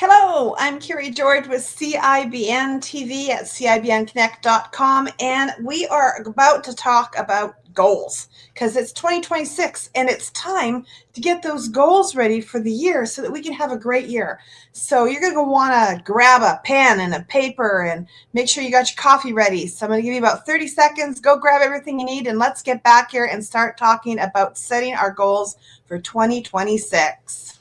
Hello, I'm Kerry George with CIBN TV at CIBNconnect.com, and we are about to talk about goals because it's 2026 and it's time to get those goals ready for the year so that we can have a great year. So you're going to want to grab a pen and a paper and make sure you got your coffee ready. So I'm going to give you about 30 seconds. Go grab everything you need and let's get back here and start talking about setting our goals for 2026.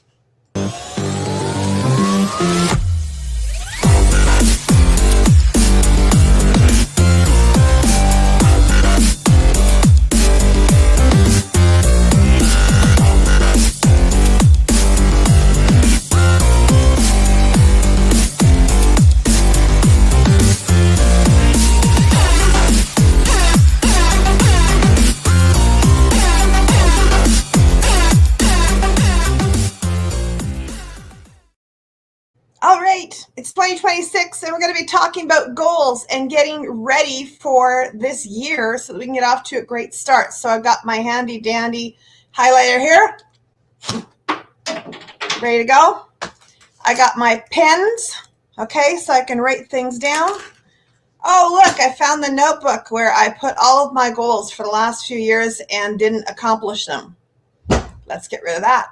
All right, it's 2026 and we're going to be talking about goals and getting ready for this year so that we can get off to a great start. So I've got my handy dandy highlighter here, ready to go. I got my pens, okay, so I can write things down. Oh, look, I found the notebook where I put all of my goals for the last few years and didn't accomplish them. Let's get rid of that.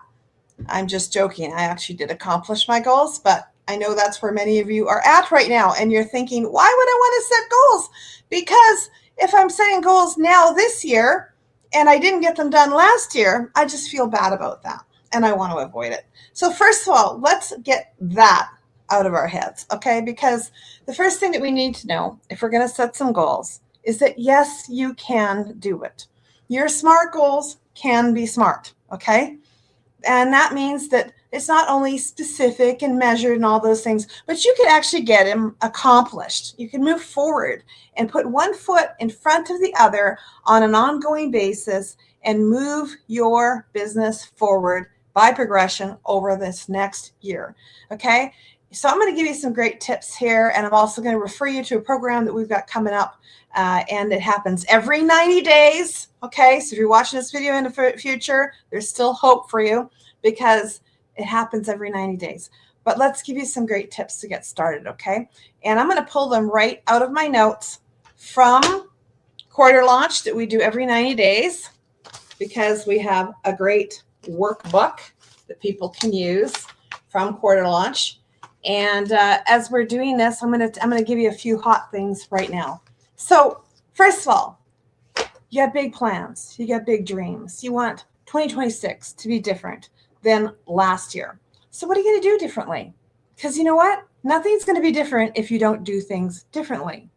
I'm just joking. I actually did accomplish my goals, but I know that's where many of you are at right now. And you're thinking, why would I want to set goals? Because if I'm setting goals now this year and I didn't get them done last year, I just feel bad about that and I want to avoid it. So first of all, let's get that out of our heads, okay? Because the first thing that we need to know if we're going to set some goals is that yes, you can do it. Your SMART goals can be smart, okay? And that means that it's not only specific and measured and all those things, but you can actually get them accomplished. You can move forward and put one foot in front of the other on an ongoing basis and move your business forward by progression over this next year. Okay? So I'm going to give you some great tips here, and I'm also going to refer you to a program that we've got coming up, and it happens every 90 days. Okay, so if you're watching this video in the future, there's still hope for you because it happens every 90 days. But let's give you some great tips to get started, okay? And I'm going to pull them right out of my notes from Quarter Launch that we do every 90 days because we have a great workbook that people can use from Quarter Launch. And as we're doing this, I'm gonna give you a few hot things right now. So first of all, you have big plans. You got big dreams. You want 2026 to be different than last year. So what are you going to do differently? Because you know what? Nothing's going to be different if you don't do things differently.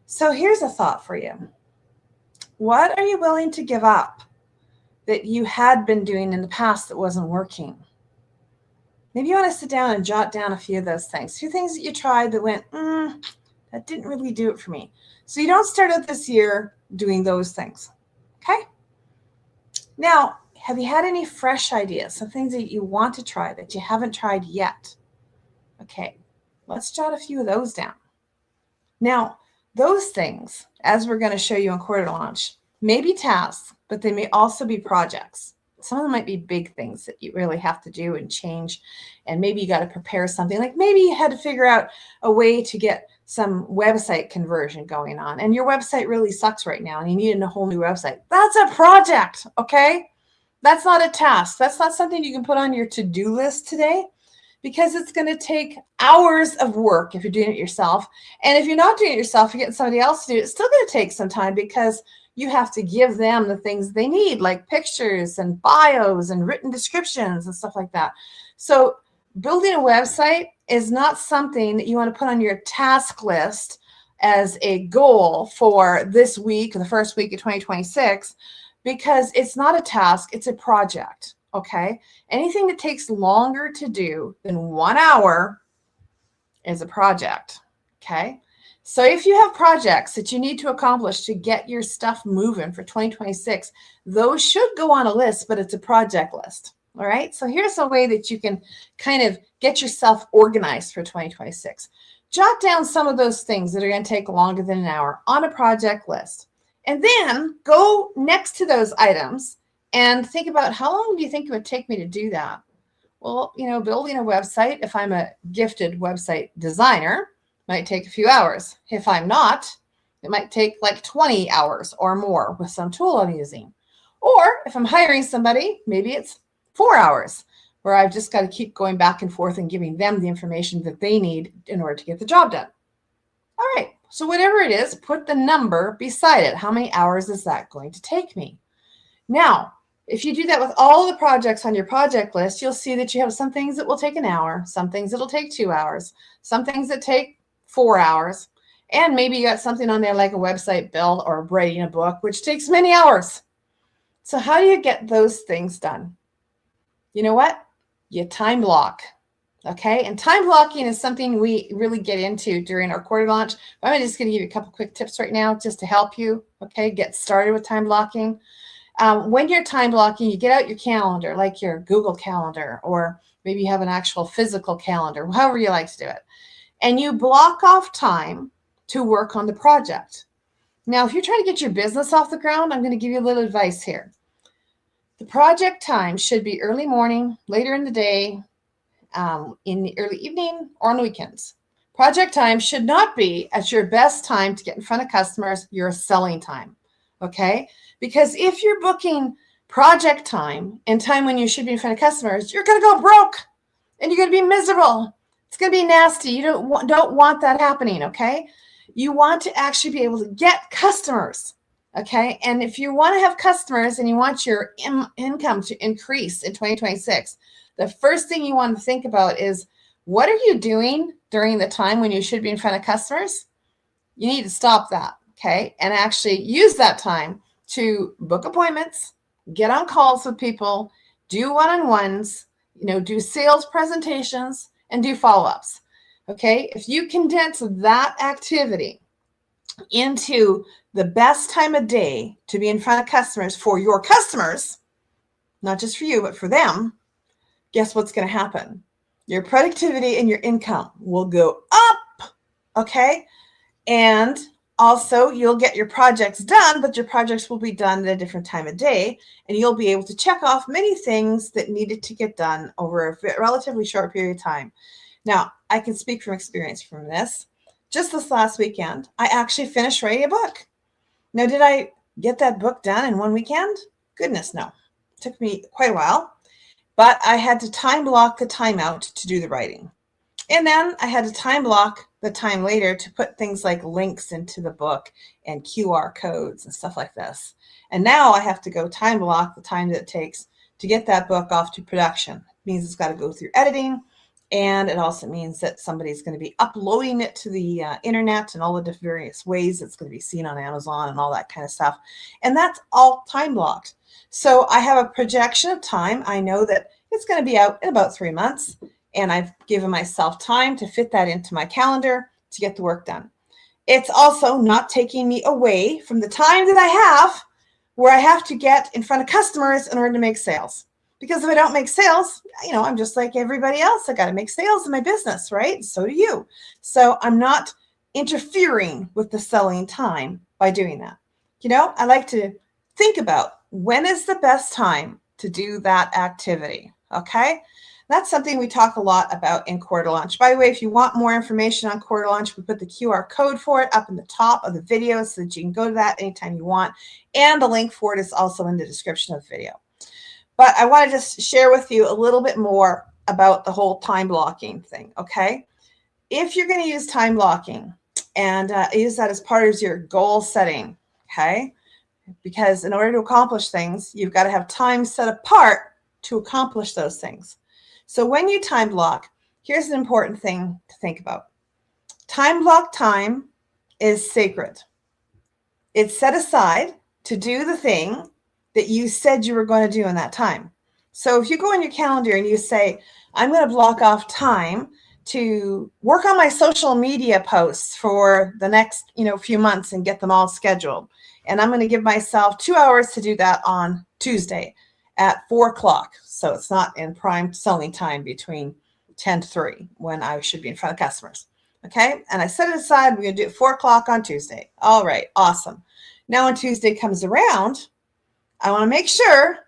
So here's a thought for you. What are you willing to give up that you had been doing in the past that wasn't working? Maybe you want to sit down and jot down a few of those things. A few things that you tried that went, that didn't really do it for me. So you don't start out this year doing those things, okay? Now, have you had any fresh ideas, some things that you want to try that you haven't tried yet? Okay, let's jot a few of those down. Now, those things, as we're going to show you in Quarter Launch, may be tasks, but they may also be projects. Some of them might be big things that you really have to do and change, and maybe you got to prepare something. Like maybe you had to figure out a way to get some website conversion going on, and your website really sucks right now, and you need a whole new website. That's a project, okay? That's not a task. That's not something you can put on your to-do list today because it's going to take hours of work if you're doing it yourself. And if you're not doing it yourself, you're getting somebody else to do it, it's still going to take some time because you have to give them the things they need, like pictures and bios and written descriptions and stuff like that. So building a website is not something that you want to put on your task list as a goal for this week, or the first week of 2026, because it's not a task, it's a project, okay? Anything that takes longer to do than 1 hour is a project, okay? So if you have projects that you need to accomplish to get your stuff moving for 2026, those should go on a list, but it's a project list, all right? So here's a way that you can kind of get yourself organized for 2026. Jot down some of those things that are going to take longer than an hour on a project list. And then go next to those items and think about how long do you think it would take me to do that? Well, building a website, if I'm a gifted website designer, might take a few hours. If I'm not, it might take like 20 hours or more with some tool I'm using. Or if I'm hiring somebody, maybe it's 4 hours where I've just got to keep going back and forth and giving them the information that they need in order to get the job done. All right, so whatever it is, put the number beside it. How many hours is that going to take me? Now, if you do that with all the projects on your project list, you'll see that you have some things that will take an hour, some things that'll take 2 hours, some things that take 4 hours, and maybe you got something on there like a website build or writing a book, which takes many hours. So how do you get those things done? You know what? You time block. Okay, and time blocking is something we really get into during our quarter launch. I'm just going to give you a couple quick tips right now just to help you, okay, get started with time blocking. When you're time blocking, you get out your calendar, like your Google Calendar, or maybe you have an actual physical calendar, however you like to do it. And you block off time to work on the project. Now, if you're trying to get your business off the ground, I'm going to give you a little advice here. The project time should be early morning, later in the day, in the early evening, or on the weekends. Project time should not be at your best time to get in front of customers, your selling time, okay? Because if you're booking project time and time when you should be in front of customers, you're going to go broke and you're going to be miserable. It's going to be nasty. You don't want that happening, okay? You want to actually be able to get customers, okay? And if you want to have customers and you want your income to increase in 2026, the first thing you want to think about is, what are you doing during the time when you should be in front of customers? You need to stop that, okay? And actually use that time to book appointments, get on calls with people, do one-on-ones, do sales presentations, and do follow-ups, okay? If you condense that activity into the best time of day to be in front of customers for your customers, not just for you, but for them, guess what's going to happen? Your productivity and your income will go up, okay? And also, you'll get your projects done, but your projects will be done at a different time of day, and you'll be able to check off many things that needed to get done over a relatively short period of time. Now, I can speak from experience from this. Just this last weekend, I actually finished writing a book. Now, did I get that book done in one weekend? Goodness, no. It took me quite a while. But I had to time block the time out to do the writing. And then I had to time block the time later to put things like links into the book and QR codes and stuff like this. And now I have to go time block the time that it takes to get that book off to production. It means it's got to go through editing. And it also means that somebody's going to be uploading it to the internet and all the different various ways it's going to be seen on Amazon and all that kind of stuff. And that's all time blocked. So I have a projection of time. I know that it's going to be out in about 3 months, and I've given myself time to fit that into my calendar to get the work done. It's also not taking me away from the time that I have where I have to get in front of customers in order to make sales. Because if I don't make sales, I'm just like everybody else. I got to make sales in my business, right? So do you. So I'm not interfering with the selling time by doing that. I like to think about, when is the best time to do that activity? Okay, that's something we talk a lot about in Quarter Launch. By the way, if you want more information on Quarter Launch, we put the QR code for it up in the top of the video so that you can go to that anytime you want. And the link for it is also in the description of the video. But I want to just share with you a little bit more about the whole time blocking thing, okay? If you're going to use time blocking and use that as part of your goal setting, okay? Because in order to accomplish things, you've got to have time set apart to accomplish those things. So when you time block, here's an important thing to think about. Time block time is sacred. It's set aside to do the thing that you said you were going to do in that time. So if you go on your calendar and you say, I'm going to block off time to work on my social media posts for the next few months and get them all scheduled. And I'm going to give myself 2 hours to do that on Tuesday at 4 o'clock. So it's not in prime selling time between 10 to 3 when I should be in front of customers. Okay. And I set it aside. We're going to do it 4 o'clock on Tuesday. All right. Awesome. Now when Tuesday comes around, I want to make sure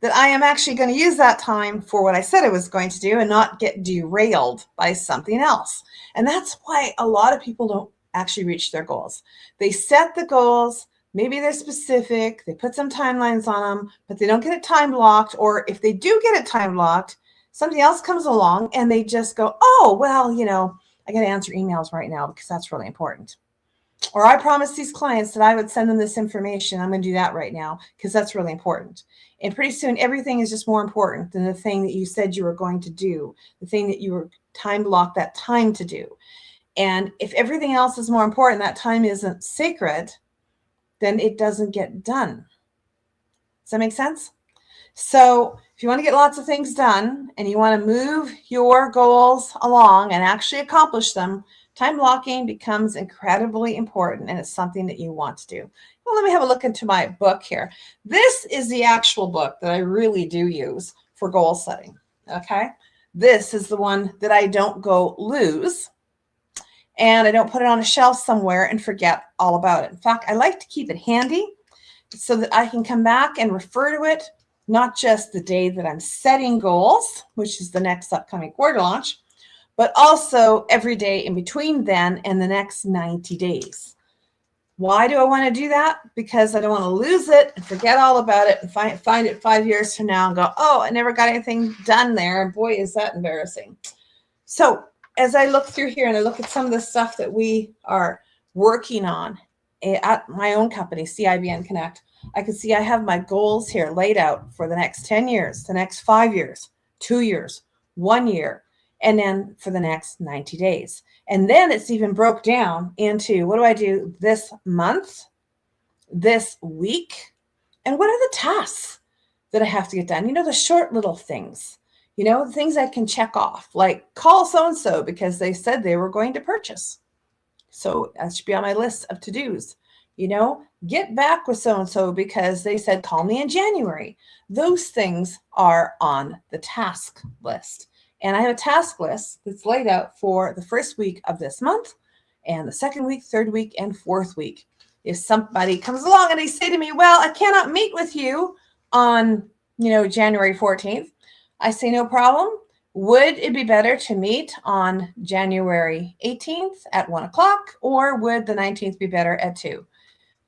that I am actually going to use that time for what I said I was going to do and not get derailed by something else. And that's why a lot of people don't actually reach their goals. They set the goals, maybe they're specific, they put some timelines on them, but they don't get it time locked. Or if they do get it time locked, somebody else comes along and they just go, oh, well, I got to answer emails right now because that's really important. Or I promised these clients that I would send them this information. I'm going to do that right now because that's really important. And pretty soon, everything is just more important than the thing that you said you were going to do, the thing that you were time blocked that time to do. And if everything else is more important, that time isn't sacred, then it doesn't get done. Does that make sense? So if you want to get lots of things done and you want to move your goals along and actually accomplish them, time blocking becomes incredibly important, and it's something that you want to do. Well, let me have a look into my book here. This is the actual book that I really do use for goal setting, okay? This is the one that I don't go lose, and I don't put it on a shelf somewhere and forget all about it. In fact, I like to keep it handy so that I can come back and refer to it, not just the day that I'm setting goals, which is the next upcoming quarter launch, but also every day in between then and the next 90 days. Why do I want to do that? Because I don't want to lose it and forget all about it and find it 5 years from now and go, oh, I never got anything done there. And boy, is that embarrassing. So as I look through here and I look at some of the stuff that we are working on at my own company, CIBN Connect, I can see I have my goals here laid out for the next 10 years, the next 5 years, 2 years, 1 year, and then for the next 90 days. And then it's even broke down into what do I do this month, this week, and what are the tasks that I have to get done? The short little things, the things I can check off, like call so-and-so because they said they were going to purchase. So that should be on my list of to-dos. Get back with so-and-so because they said, call me in January. Those things are on the task list. And I have a task list that's laid out for the first week of this month and the second week, third week, and fourth week. If somebody comes along and they say to me, well, I cannot meet with you on, January 14th, I say, no problem. Would it be better to meet on January 18th at 1 o'clock, or would the 19th be better at 2?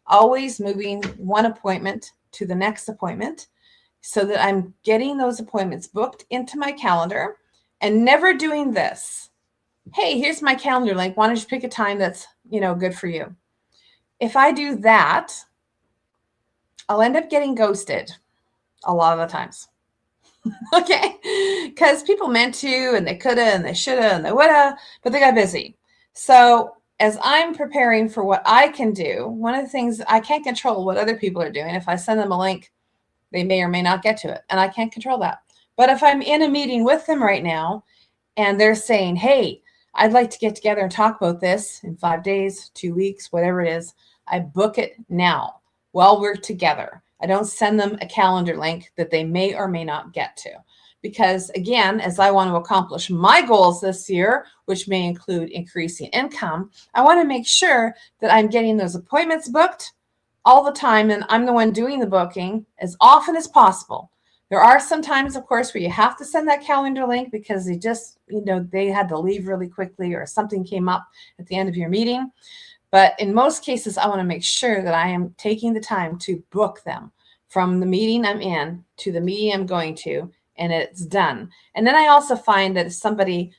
Always moving one appointment to the next appointment so that I'm getting those appointments booked into my calendar. And never doing this. Hey, here's my calendar link. Why don't you pick a time that's, good for you? If I do that, I'll end up getting ghosted a lot of the times. Okay? Because people meant to, and they coulda, and they shoulda, and they woulda, but they got busy. So as I'm preparing for what I can do, one of the things I can't control what other people are doing. If I send them a link, they may or may not get to it, and I can't control that. But if I'm in a meeting with them right now and they're saying, hey, I'd like to get together and talk about this in 5 days, 2 weeks, whatever it is, I book it now while we're together. I don't send them a calendar link that they may or may not get to. Because again, as I want to accomplish my goals this year, which may include increasing income, I want to make sure that I'm getting those appointments booked all the time, and I'm the one doing the booking as often as possible. There are some times, of course, where you have to send that calendar link because they just, they had to leave really quickly or something came up at the end of your meeting. But in most cases, I want to make sure that I am taking the time to book them from the meeting I'm in to the meeting I'm going to, and it's done. And then I also find that if somebody,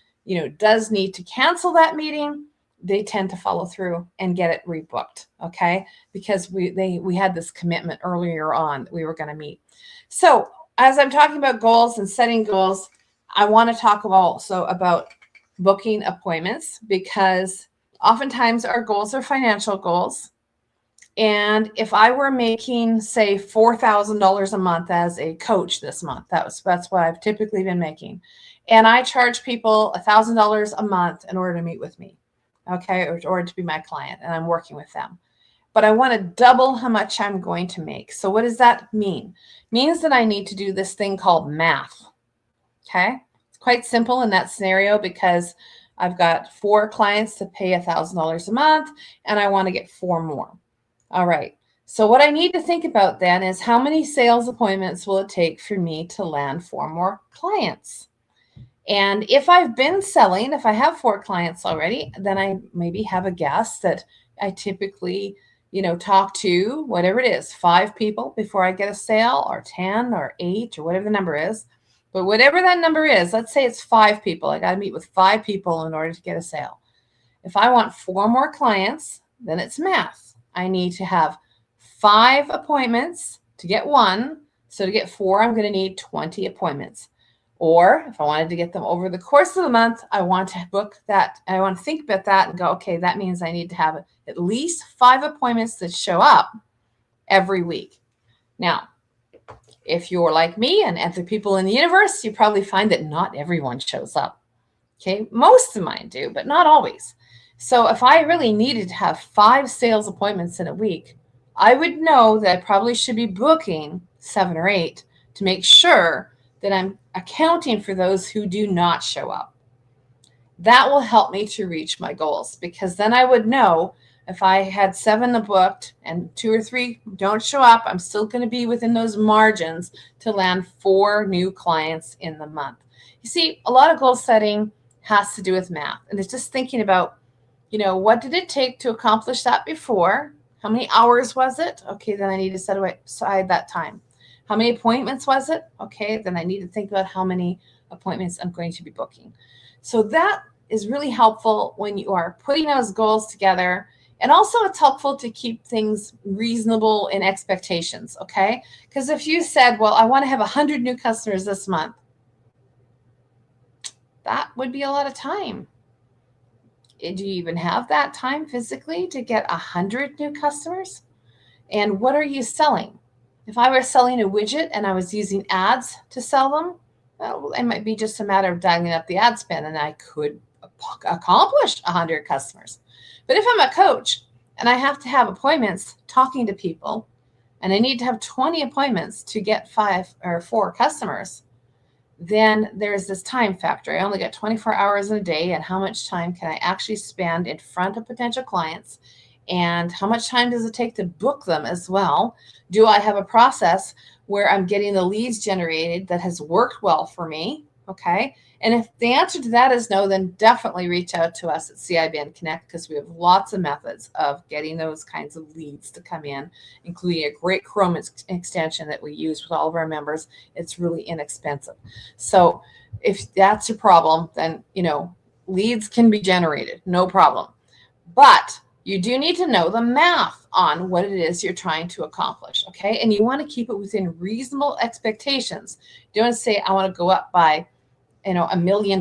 does need to cancel that meeting, they tend to follow through and get it rebooked, okay? Because we had this commitment earlier on that we were going to meet. So as I'm talking about goals and setting goals, I want to talk also about booking appointments, because oftentimes our goals are financial goals. And if I were making, say, $4,000 a month as a coach this month, that's what I've typically been making. And I charge people $1,000 a month in order to meet with me, okay, or in order to be my client, and I'm working with them. But I want to double how much I'm going to make. So what does that mean? It means that I need to do this thing called math, okay? It's quite simple in that scenario because I've got 4 clients to pay $1,000 a month, and I want to get 4 more. All right, So what I need to think about then is how many sales appointments will it take for me to land 4 more clients? And if I've been selling, if I have 4 clients already, then I maybe have a guess that I typically, talk to, whatever it is, 5 people before I get a sale, or 10 or 8 or whatever the number is. But whatever that number is, let's say it's 5 people. I got to meet with 5 people in order to get a sale. If I want 4 more clients, then it's math. I need to have 5 appointments to get 1. So to get 4, I'm going to need 20 appointments. Or if I wanted to get them over the course of the month, I want to book that. I want to think about that and go, okay, that means I need to have at least 5 appointments that show up every week. Now, if you're like me and other people in the universe, you probably find that not everyone shows up. Okay, most of mine do, but not always. So if I really needed to have 5 sales appointments in a week, I would know that I probably should be booking 7 or 8 to make sure that I'm accounting for those who do not show up. That will help me to reach my goals, because then I would know if I had 7 booked and 2 or 3 don't show up, I'm still going to be within those margins to land 4 new clients in the month. You see, a lot of goal setting has to do with math, and it's just thinking about, what did it take to accomplish that before? How many hours was it? Okay, then I need to set aside that time. How many appointments was it? Okay, then I need to think about how many appointments I'm going to be booking. So that is really helpful when you are putting those goals together. And also it's helpful to keep things reasonable in expectations, okay? Because if you said, well, I want to have 100 new customers this month, that would be a lot of time. Do you even have that time physically to get 100 new customers? And what are you selling? If I were selling a widget and I was using ads to sell them, well, it might be just a matter of dialing up the ad spend and I could accomplish 100 customers. But if I'm a coach and I have to have appointments talking to people and I need to have 20 appointments to get 5 or 4 customers, then there's this time factor. I only got 24 hours in a day, and how much time can I actually spend in front of potential clients? And how much time does it take to book them as well? Do I have a process where I'm getting the leads generated that has worked well for me? Okay. And if the answer to that is no, then definitely reach out to us at CIBN Connect, because we have lots of methods of getting those kinds of leads to come in, including a great Chrome extension that we use with all of our members. It's really inexpensive. So if that's your problem, then, leads can be generated, no problem. But you do need to know the math on what it is you're trying to accomplish, okay? And you want to keep it within reasonable expectations. You don't say, I want to go up by, $1 million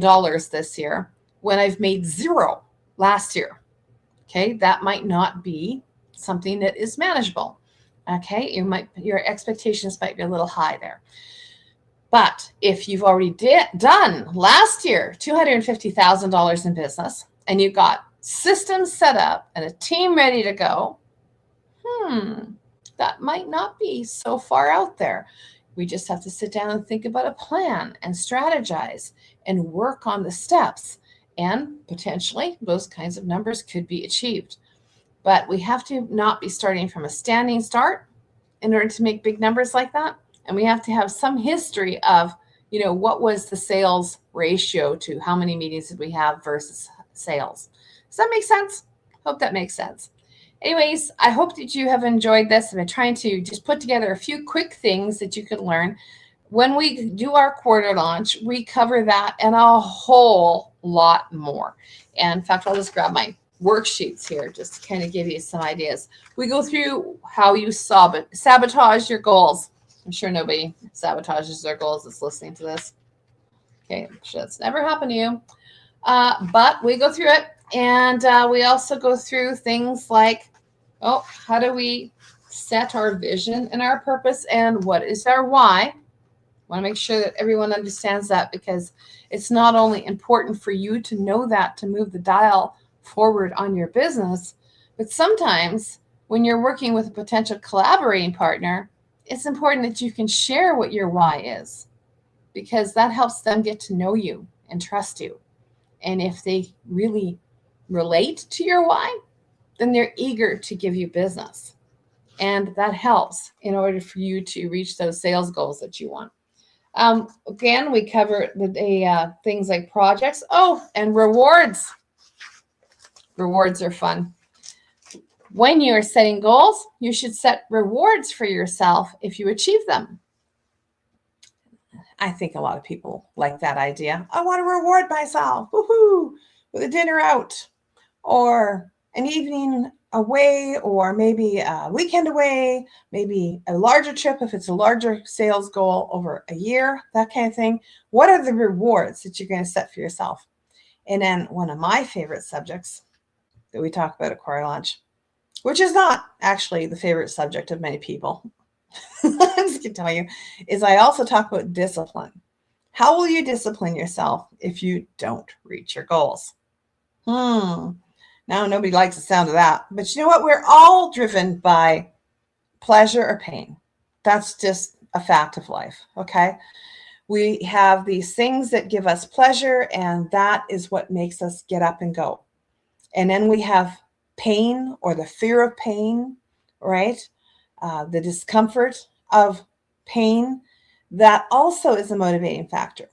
this year when I've made 0 last year, okay? That might not be something that is manageable, okay? Your expectations might be a little high there. But if you've already done last year $250,000 in business and you've got systems set up and a team ready to go, that might not be so far out there. We just have to sit down and think about a plan and strategize and work on the steps, and potentially those kinds of numbers could be achieved. But we have to not be starting from a standing start in order to make big numbers like that. And we have to have some history of, what was the sales ratio to how many meetings did we have versus sales. Does that make sense? Hope that makes sense. Anyways, I hope that you have enjoyed this. I've been trying to just put together a few quick things that you could learn. When we do our quarter launch, we cover that and a whole lot more. And in fact, I'll just grab my worksheets here just to kind of give you some ideas. We go through how you sabotage your goals. I'm sure nobody sabotages their goals that's listening to this. Okay, I'm sure that's never happened to you. But we go through it. And we also go through things like, how do we set our vision and our purpose, and what is our why? I want to make sure that everyone understands that, because it's not only important for you to know that to move the dial forward on your business, but sometimes when you're working with a potential collaborating partner, it's important that you can share what your why is, because that helps them get to know you and trust you. And if they really relate to your why, then they're eager to give you business. And that helps in order for you to reach those sales goals that you want. Again, we cover the things like projects. Oh, and rewards. Rewards are fun. When you are setting goals, you should set rewards for yourself if you achieve them. I think a lot of people like that idea. I want to reward myself, woohoo, with a dinner out or an evening away, or maybe a weekend away, maybe a larger trip if it's a larger sales goal over a year, that kind of thing. What are the rewards that you're going to set for yourself? And then one of my favorite subjects that we talk about at Quarry Launch, which is not actually the favorite subject of many people, I'm just going to tell you, is I also talk about discipline. How will you discipline yourself if you don't reach your goals? Now, nobody likes the sound of that. But you know what? We're all driven by pleasure or pain. That's just a fact of life, okay? We have these things that give us pleasure, and that is what makes us get up and go. And then we have pain or the fear of pain, right? The discomfort of pain. That also is a motivating factor.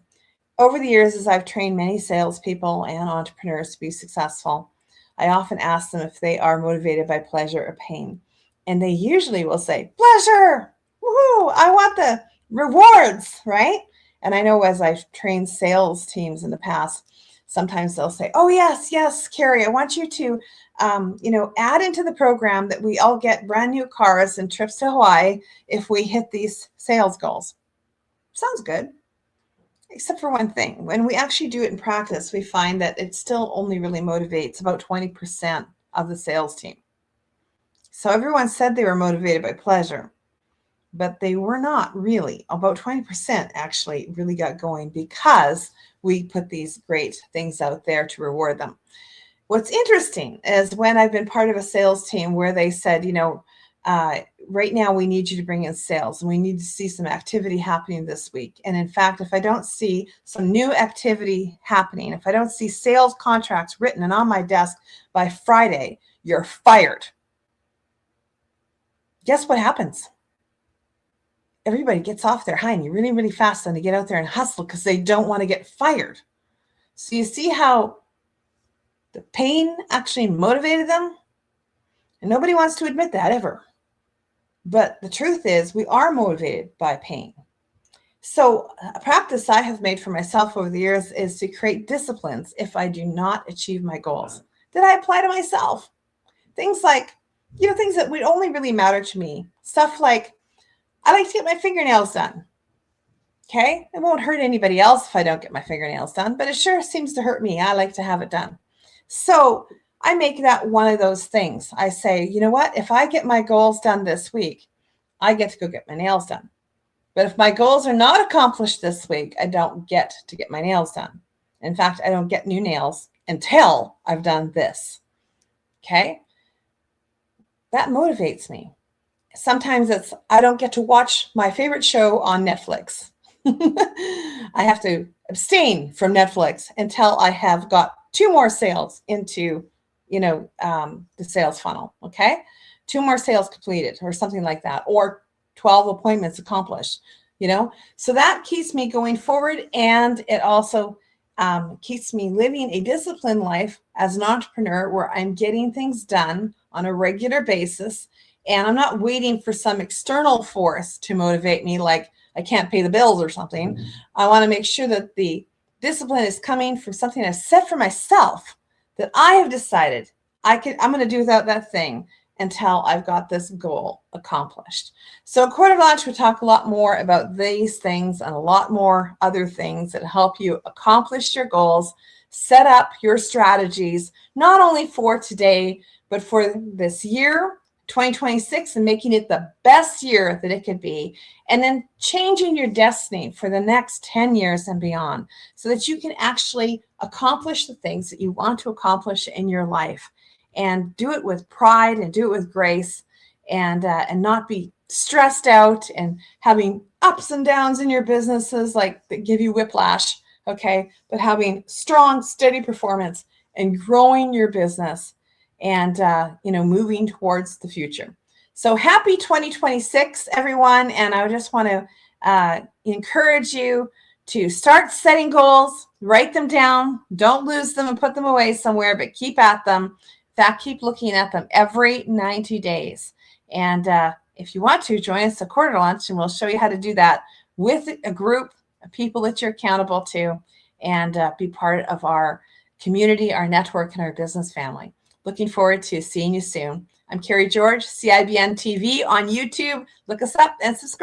Over the years, as I've trained many salespeople and entrepreneurs to be successful, I often ask them if they are motivated by pleasure or pain. And they usually will say, pleasure, woohoo, I want the rewards, right? And I know as I've trained sales teams in the past, sometimes they'll say, oh, yes, Kerry, I want you to, add into the program that we all get brand new cars and trips to Hawaii if we hit these sales goals. Sounds good. Except for one thing. When we actually do it in practice, we find that it still only really motivates about 20% of the sales team. So everyone said they were motivated by pleasure, but they were not really. About 20% actually really got going because we put these great things out there to reward them. What's interesting is when I've been part of a sales team where they said, right now we need you to bring in sales and we need to see some activity happening this week. And in fact, if I don't see some new activity happening, if I don't see sales contracts written and on my desk by Friday, you're fired. Guess what happens? Everybody gets off their hiney really, really fast and they get out there and hustle because they don't want to get fired. So you see how the pain actually motivated them? And nobody wants to admit that ever. But the truth is we are motivated by pain. So a practice I have made for myself over the years is to create disciplines if I do not achieve my goals that I apply to myself. Things like, things that would only really matter to me. Stuff like, I like to get my fingernails done. Okay? It won't hurt anybody else if I don't get my fingernails done, but it sure seems to hurt me. I like to have it done. So I make that one of those things. I say, you know what? If I get my goals done this week, I get to go get my nails done. But if my goals are not accomplished this week, I don't get to get my nails done. In fact, I don't get new nails until I've done this. Okay? That motivates me. Sometimes it's I don't get to watch my favorite show on Netflix. I have to abstain from Netflix until I have got 2 more sales into, the sales funnel. Okay. 2 more sales completed or something like that, or 12 appointments accomplished, so that keeps me going forward. And it also keeps me living a disciplined life as an entrepreneur where I'm getting things done on a regular basis. And I'm not waiting for some external force to motivate me, like I can't pay the bills or something. I want to make sure that the discipline is coming from something I've set for myself that I have decided I'm going to do without that thing until I've got this goal accomplished. So at Quarter Launch, we talk a lot more about these things and a lot more other things that help you accomplish your goals, set up your strategies, not only for today, but for this year, 2026, and making it the best year that it could be, and then changing your destiny for the next 10 years and beyond so that you can actually accomplish the things that you want to accomplish in your life and do it with pride and do it with grace and not be stressed out and having ups and downs in your businesses like that give you whiplash, okay? But having strong, steady performance and growing your business and moving towards the future. So happy 2026, everyone. And I just want to encourage you to start setting goals, write them down, don't lose them and put them away somewhere, but keep at them. In fact, keep looking at them every 90 days. And if you want to, join us at Quarter Lunch, and we'll show you how to do that with a group of people that you're accountable to, and be part of our community, our network, and our business family. Looking forward to seeing you soon. I'm Kerry George, CIBN TV on YouTube. Look us up and subscribe.